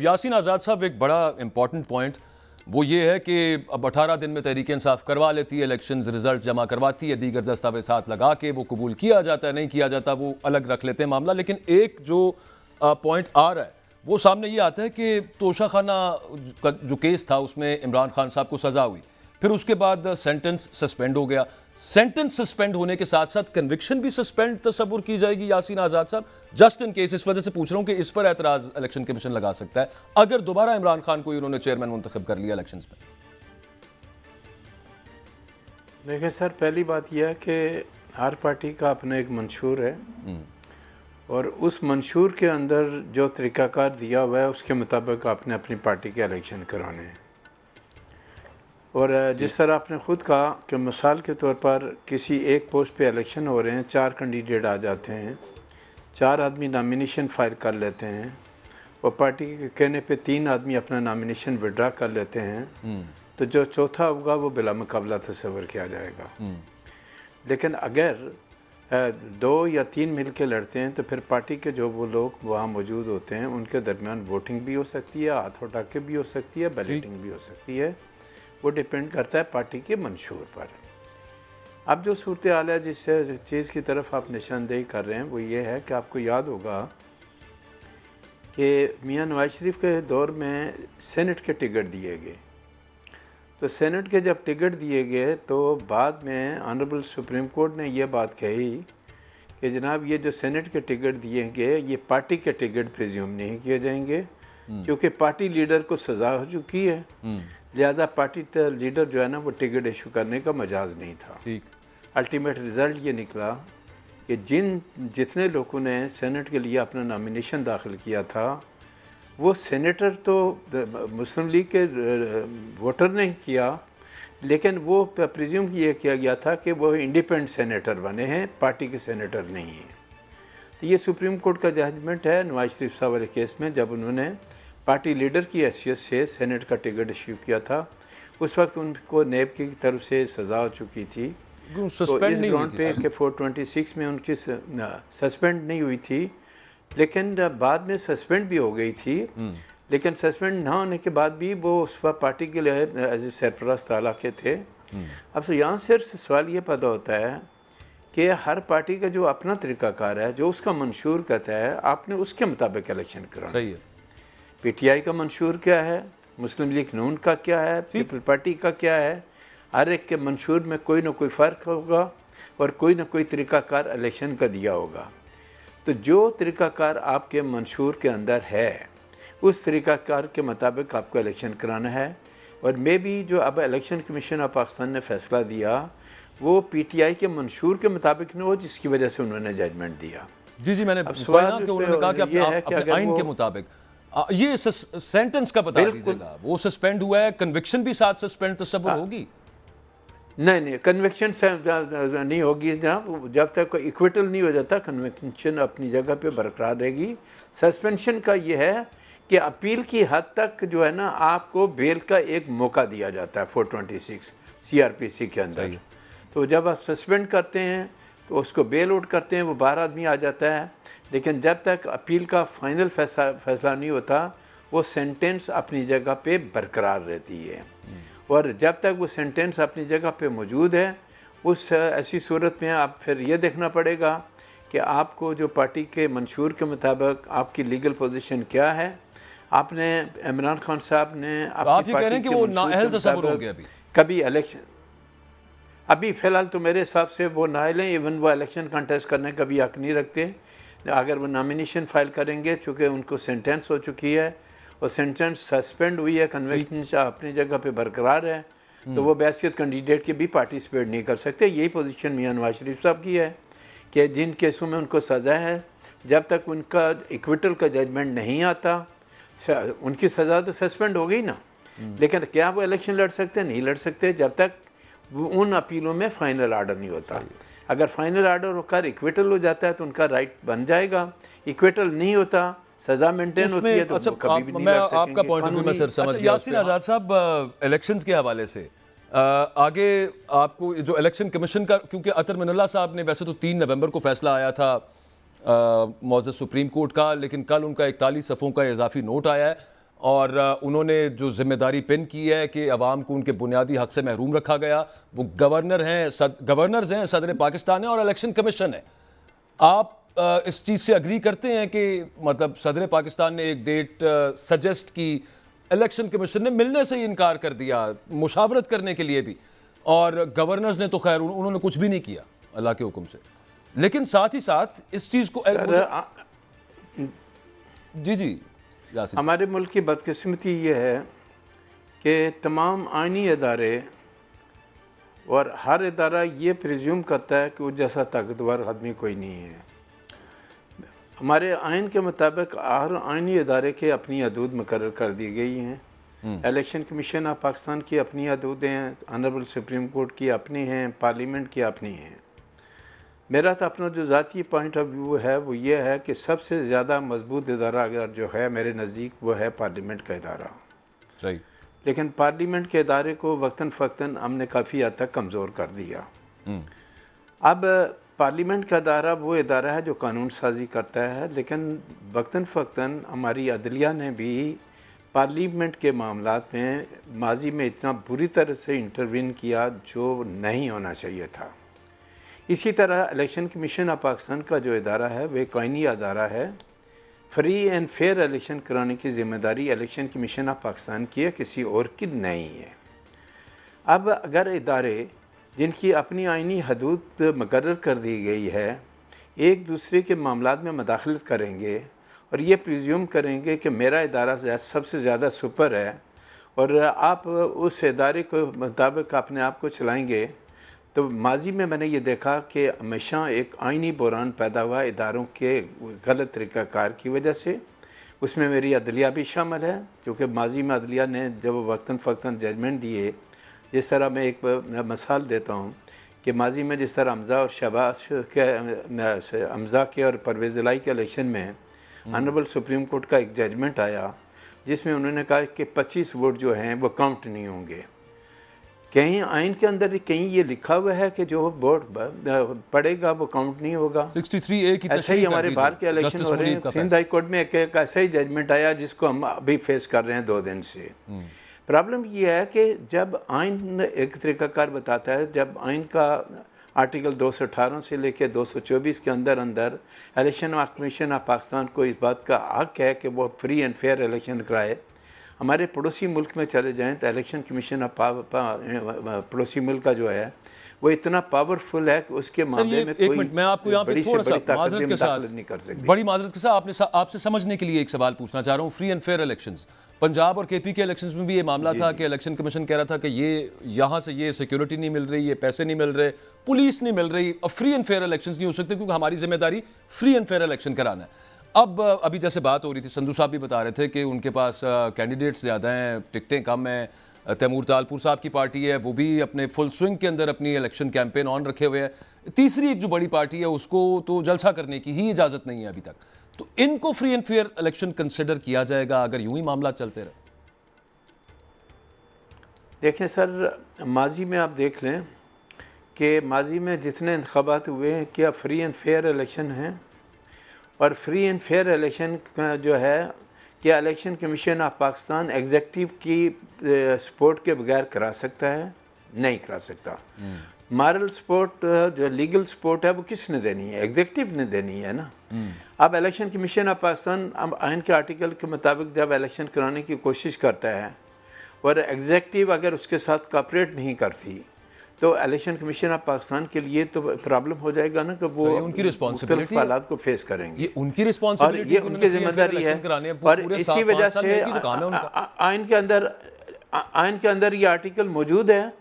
यासीन आज़ाद साहब, एक बड़ा इंपॉर्टेंट पॉइंट वो ये है कि अब 18 दिन में तहरीक इंसाफ करवा लेती है, इलेक्शंस रिजल्ट जमा करवाती है, दीगर दस्तावेज हाथ लगा के वो कबूल किया जाता है, नहीं किया जाता वो अलग रख लेते हैं मामला। लेकिन एक जो पॉइंट आ रहा है वो सामने ये आता है कि तोशाखाना का जो केस था उसमें इमरान खान साहब को सज़ा हुई, फिर उसके बाद सेंटेंस सस्पेंड हो गया। सेंटेंस सस्पेंड होने के साथ साथ कन्विक्शन भी सस्पेंड तस्वुर की जाएगी यासीन आज़ाद साहब? जस्ट इन केस इस वजह से पूछ रहा हूं कि इस पर एतराज इलेक्शन कमीशन लगा सकता है अगर दोबारा इमरान खान को उन्होंने चेयरमैन मुंतखब कर लिया इलेक्शंस में। देखिए सर, पहली बात यह है कि हर पार्टी का अपना एक मंशूर है और उस मंशूर के अंदर जो तरीकाकार दिया हुआ है उसके मुताबिक आपने अपनी पार्टी के इलेक्शन कराने हैं। और जिस तरह आपने खुद कहा कि मिसाल के तौर पर किसी एक पोस्ट पे इलेक्शन हो रहे हैं, 4 कैंडिडेट आ जाते हैं, 4 आदमी नॉमिनेशन फाइल कर लेते हैं और पार्टी के कहने पे 3 आदमी अपना नॉमिनेशन विड्रा कर लेते हैं, तो जो चौथा होगा वो बिला मुकाबला तस्वर किया जाएगा। लेकिन अगर 2 या 3 मिल के लड़ते हैं तो फिर पार्टी के जो वो लोग वहाँ मौजूद होते हैं उनके दरमियान वोटिंग भी हो सकती है, हाथ उठा के भी हो सकती है, बैलेटिंग भी हो सकती है। वो डिपेंड करता है पार्टी के मंशूर पर। अब जो सूरत हाल है जिस चीज़ की तरफ आप निशानदेही कर रहे हैं वो ये है कि आपको याद होगा कि मियां नवाज शरीफ के दौर में सेनेट के टिकट दिए गए। तो सेनेट के जब टिकट दिए गए तो बाद में ऑनरेबल सुप्रीम कोर्ट ने यह बात कही कि जनाब ये जो सेनेट के टिकट दिए गए ये पार्टी के टिकट प्रिज्यूम नहीं किए जाएंगे क्योंकि पार्टी लीडर को सज़ा हो चुकी है, लिहाजा पार्टी लीडर जो है ना वो टिकट इशू करने का मजाज नहीं था। अल्टीमेट रिजल्ट ये निकला कि जितने लोगों ने सेनेट के लिए अपना नॉमिनेशन दाखिल किया था वो सेनेटर तो मुस्लिम लीग के वोटर ने किया, लेकिन वो प्रिज्यूम ये किया गया था कि वो इंडिपेंडेंट सेनेटर बने हैं, पार्टी के सेनेटर नहीं हैं। तो ये सुप्रीम कोर्ट का जजमेंट है नवाज शरीफ साहब वाले केस में, जब उन्होंने पार्टी लीडर की हैसियत से सेनेट का टिकट इश्यू किया था। उस वक्त उनको नेब की तरफ से सज़ा हो चुकी थी, तो इस ग्राउंड पे कि 426 में उनकी सस्पेंड नहीं हुई थी, लेकिन बाद में सस्पेंड भी हो गई थी। लेकिन सस्पेंड ना होने के बाद भी वो उस वक्त पार्टी के लिए एज ए सरपरस्त आला के थे। अब तो यहाँ से सवाल ये पैदा होता है कि हर पार्टी का जो अपना तरीकाकार है, जो उसका मंशूर कहता है, आपने उसके मुताबिक इलेक्शन कराना है। पीटीआई का मंशूर क्या है, मुस्लिम लीग नून का क्या है, पीपल पार्टी का क्या है, हर एक के मंशूर में कोई ना कोई फ़र्क होगा और कोई ना कोई तरीकाकार इलेक्शन का दिया होगा। तो जो तरीकाकार आपके मंशूर के अंदर है उस तरीकाकार के मुताबिक आपको इलेक्शन कराना है। और मे भी जो अब इलेक्शन कमीशन ऑफ पाकिस्तान ने फैसला दिया वो पीटीआई के मंशूर के मुताबिक न हो, जिसकी वजह से उन्होंने जजमेंट दिया। जी मैंने उन्होंने कहा कि अपने आइन के मुताबिक ये सेंटेंस का बता दीजिएगा, वो सस्पेंड हुआ है, कन्विक्शन भी साथ सस्पेंड तस्वुर होगी? नहीं, कन्विक्शन नहीं होगी जनाब, जब तक इक्विटल नहीं हो जाता कन्विक्शन अपनी जगह पे बरकरार रहेगी। सस्पेंशन का ये है कि अपील की हद तक जो है ना आपको बेल का एक मौका दिया जाता है 426 सीआरपीसी के अंदर। तो जब आप सस्पेंड करते हैं तो उसको बेल आउट करते हैं, वो 12 आदमी आ जाता है, लेकिन जब तक अपील का फाइनल फैसला नहीं होता वो सेंटेंस अपनी जगह पे बरकरार रहती है। और जब तक वो सेंटेंस अपनी जगह पे मौजूद है उस ऐसी सूरत में आप फिर ये देखना पड़ेगा कि आपको जो पार्टी के मंशूर के मुताबिक आपकी लीगल पोजीशन क्या है। आपने इमरान खान साहब ने आप ये कह रहे हैं कि वो नाअहल तस्वुर हो गया कभी इलेक्शन, अभी फ़िलहाल तो मेरे हिसाब से वो नाअहल हैं, इवन वो इलेक्शन कंटेस्ट करने का भी हक नहीं रखते। अगर वो नॉमिनेशन फाइल करेंगे चूँकि उनको सेंटेंस हो चुकी है और सेंटेंस सस्पेंड हुई है, कन्विक्शन अपनी जगह पे बरकरार है, तो वो बहैसियत कैंडिडेट के भी पार्टिसिपेट नहीं कर सकते। यही पोजीशन मियां नवाज शरीफ साहब की है कि जिन केसों में उनको सज़ा है जब तक उनका इक्विटल का जजमेंट नहीं आता, उनकी सज़ा तो सस्पेंड हो गई ना, लेकिन क्या वो इलेक्शन लड़ सकते? नहीं लड़ सकते जब तक उन अपीलों में फाइनल आर्डर नहीं होता। अगर फाइनल आर्डर होकर इक्विटल हो जाता है तो उनका राइट बन जाएगा, इक्विटल नहीं होता, सज़ा मेंटेन होती है तो कभी भी नहीं लड़ सकेंगे। आपका पॉइंट ऑफ व्यू मैं सर समझ गया। यासीन आज़ाद साहब, इलेक्शंस के हवाले से आगे आपको जो इलेक्शन कमीशन का, क्योंकि अतर मिनल्ला साहब ने वैसे तो 3 नवंबर को फैसला आया था मौजूद सुप्रीम कोर्ट का, लेकिन कल उनका 41 सफ़ों का इजाफी नोट आया है। और उन्होंने जो जिम्मेदारी पिन की है कि अवाम को उनके बुनियादी हक से महरूम रखा गया, वो गवर्नर्स हैं, सदर पाकिस्तान है और इलेक्शन कमीशन है। आप इस चीज़ से अग्री करते हैं कि मतलब सदर पाकिस्तान ने एक डेट सजेस्ट की, इलेक्शन कमीशन ने मिलने से ही इनकार कर दिया, मुशावरत करने के लिए भी, और गवर्नर्स ने तो खैर उन्होंने कुछ भी नहीं किया अल्लाह के हुक्म से। लेकिन साथ ही साथ इस चीज़ को जी यासिन, हमारे मुल्क की बदकिस्मती ये है कि तमाम आइनी इदारे और हर इदारा ये प्रिज्यूम करता है कि वो जैसा ताकतवर आदमी कोई नहीं है। हमारे आइन के मुताबिक हर आइनी इदारे के अपनी हदूद मुकर्रर कर दी गई हैं। इलेक्शन कमीशन ऑफ पाकिस्तान की अपनी हदूदें हैं, ऑनरेबल सुप्रीम कोर्ट की अपनी हैं, पार्लियामेंट की अपनी हैं। मेरा तो अपना जो ज़ाती पॉइंट ऑफ व्यू है वो ये है कि सबसे ज़्यादा मजबूत इदारा अगर जो है मेरे नज़दीक वो है पार्लियामेंट का इदारा। सही। लेकिन पार्लियामेंट के इदारे को वक्तन फ़क्तन हमने काफ़ी हद तक कमज़ोर कर दिया। अब पार्लियामेंट का इदारा वो इदारा है जो कानून साजी करता है, लेकिन वक्तन फ़क्तन हमारी अदलिया ने भी पार्लियामेंट के मामलात में माजी में इतना बुरी तरह से इंटरवीन किया जो नहीं होना चाहिए था। इसी तरह इलेक्शन कमीशन ऑफ पाकिस्तान का जो इदारा है वह एक आइनी इदारा है। फ्री एंड फेयर इलेक्शन कराने की जिम्मेदारी इलेक्शन कमीशन ऑफ पाकिस्तान की है, किसी और की नहीं है। अब अगर इदारे जिनकी अपनी आइनी हदूद मुकर्रर कर दी गई है एक दूसरे के मामलात में मदाखलत करेंगे और ये प्रिज्यूम करेंगे कि मेरा इदारा सबसे ज़्यादा सुपर है और आप उस इदारे के मुताबिक अपने आप को चलाएंगे, तो माजी में मैंने ये देखा कि हमेशा एक आइनी बहरान पैदा हुआ इदारों के गलत तरीक़ाकार की वजह से। उसमें मेरी अदलिया भी शामिल है, क्योंकि माजी में अदलिया ने जब वक्तन फ़क्तन जजमेंट दिए, जिस तरह मैं एक मिसाल देता हूँ कि माजी में जिस तरह हमज़ा और शहबाज के हमज़ा के और परवेज़ इलाही के इलेक्शन में ऑनरेबल सुप्रीम कोर्ट का एक जजमेंट आया जिसमें उन्होंने कहा कि 25 वोट जो हैं वो काउंट नहीं होंगे। कहीं आइन के अंदर कहीं ये लिखा हुआ है कि जो वोट पड़ेगा वो काउंट नहीं होगा। 63A की ऐसे ही हमारे बाहर के इलेक्शन हो रहे हैं। सिंध हाई कोर्ट में एक ऐसा ही जजमेंट आया जिसको हम अभी फेस कर रहे हैं 2 दिन से। प्रॉब्लम ये है कि जब आइन एक तरीकाकार बताता है, जब आइन का आर्टिकल 218 से लेकर 224 के अंदर इलेक्शन कमीशन ऑफ पाकिस्तान को इस बात का हक है कि वो फ्री एंड फेयर इलेक्शन कराए। हमारे पड़ोसी मुल्क में चले जाएं तो इलेक्शन कमीशन ऑफ पड़ोसी मुल्क का जो है वो इतना पावरफुल है कि उसके मामले में कोई मैं आपको यहाँ पे थोड़ा सा माजरत के साथ नहीं कर सकती। बड़ी माजरत के साथ आपसे समझने के लिए एक सवाल पूछना चाह रहा हूँ। Free and fair elections, Punjab और केपी के इलेक्शंस में भी ये मामला था कि इलेक्शन कमीशन कह रहा था कि ये यहाँ से ये सिक्योरिटी नहीं मिल रही, ये पैसे नहीं मिल रहे, पुलिस नहीं मिल रही, और फ्री एंड फेयर इलेक्शंस नहीं हो सकते क्योंकि हमारी जिम्मेदारी फ्री एंड फेयर इलेक्शन कराना है। अब अभी जैसे बात हो रही थी, संधू साहब भी बता रहे थे कि उनके पास कैंडिडेट्स ज़्यादा हैं, टिकटें कम हैं। तैमूर तालपुर साहब की पार्टी है, वो भी अपने फुल स्विंग के अंदर अपनी इलेक्शन कैंपेन ऑन रखे हुए हैं। तीसरी एक जो बड़ी पार्टी है उसको तो जलसा करने की ही इजाज़त नहीं है अभी तक। तो इनको free and fair election consider किया जाएगा अगर यूं ही मामला चलते रहे? देखें सर, माजी में आप देख लें कि माजी में जितने इंतखाबात हुए हैं क्या फ्री एंड फेयर इलेक्शन हैं, और फ्री एंड फेयर इलेक्शन जो है क्या election commission of Pakistan executive की सपोर्ट के बगैर करा सकता है? नहीं करा सकता। मॉरल सपोर्ट जो लीगल सपोर्ट है वो किसने देनी है? एग्जेक्टिव ने देनी है ना। अब इलेक्शन कमीशन ऑफ पाकिस्तान अब आइन के आर्टिकल के मुताबिक जब इलेक्शन कराने की कोशिश करता है और एग्जेक्टिव अगर उसके साथ कोऑपरेट नहीं करती तो इलेक्शन कमीशन ऑफ पाकिस्तान के लिए तो प्रॉब्लम हो जाएगा ना कि वो उनकी रिस्पॉन्सिबिलिटी हालात को फेस करेंगे। ये उनकी रिस्पॉन्सिबिलिटी, ये उनकी जिम्मेदारी है। और इसी वजह से आइन के अंदर ये आर्टिकल मौजूद है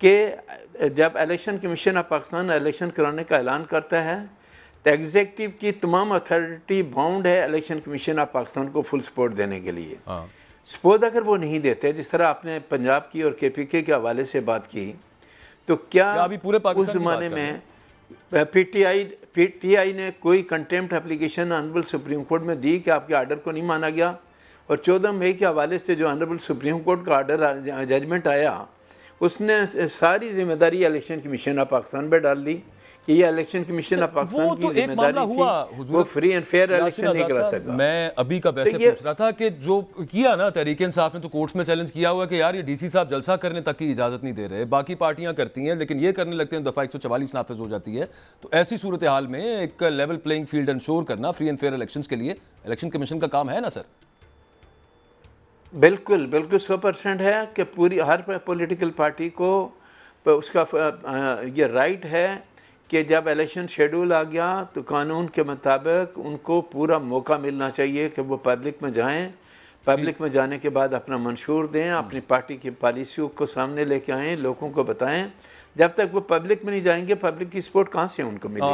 कि जब election commission of Pakistan election कराने का ऐलान करता है तो एग्जेक्टिव की तमाम अथॉरिटी बाउंड है इलेक्शन कमीशन ऑफ पाकिस्तान को फुल सपोर्ट देने के लिए। सपोज अगर वो नहीं देते, जिस तरह आपने पंजाब की और केपीके के हवाले से बात की, तो क्या अभी पूरे उस जमाने में पीटीआई ने कोई contempt application honourable supreme court में दी कि आपके आर्डर को नहीं माना गया? और 14 मई के हवाले से जो ऑनरेबल सुप्रीम कोर्ट का आर्डर जजमेंट आया उसने सारी जिम्मेदारी इलेक्शन कमीशन ऑफ पाकिस्तान पर डाल दी कि ये इलेक्शन कमीशन ऑफ पाकिस्तान वो की तो एक मामला जिम्मेदारी हुआ थी, हुजूर, वो free and fair Yasir election नहीं आज़ाद करा साहब, सका। मैं अभी का वैसे ये- पूछ रहा था कि जो किया ना तहरीक इंसाफ ने, तो कोर्ट्स में चैलेंज किया हुआ कि यार ये डीसी साहब जलसा करने तक की इजाजत नहीं दे रहे, बाकी पार्टियां करती हैं लेकिन ये करने लगते हैं, दफा 144 नाफिज हो जाती है। तो ऐसी सूरत हाल में एक लेवल प्लेइंग फील्ड इंश्योर करना फ्री एंड फेयर इलेक्शंस के लिए इलेक्शन कमीशन का काम है ना सर? बिल्कुल बिल्कुल 100% है कि पूरी हर पॉलिटिकल पार्टी को उसका ये राइट है कि जब इलेक्शन शेड्यूल आ गया तो कानून के मुताबिक उनको पूरा मौका मिलना चाहिए कि वो पब्लिक में जाएं, पब्लिक में जाने के बाद अपना मंशूर दें, अपनी पार्टी की पॉलिसियों को सामने लेके आएं, लोगों को बताएं। जब तक वो पब्लिक में नहीं जाएंगे, पब्लिक की सपोर्ट कहाँ से उनको मिलेगी?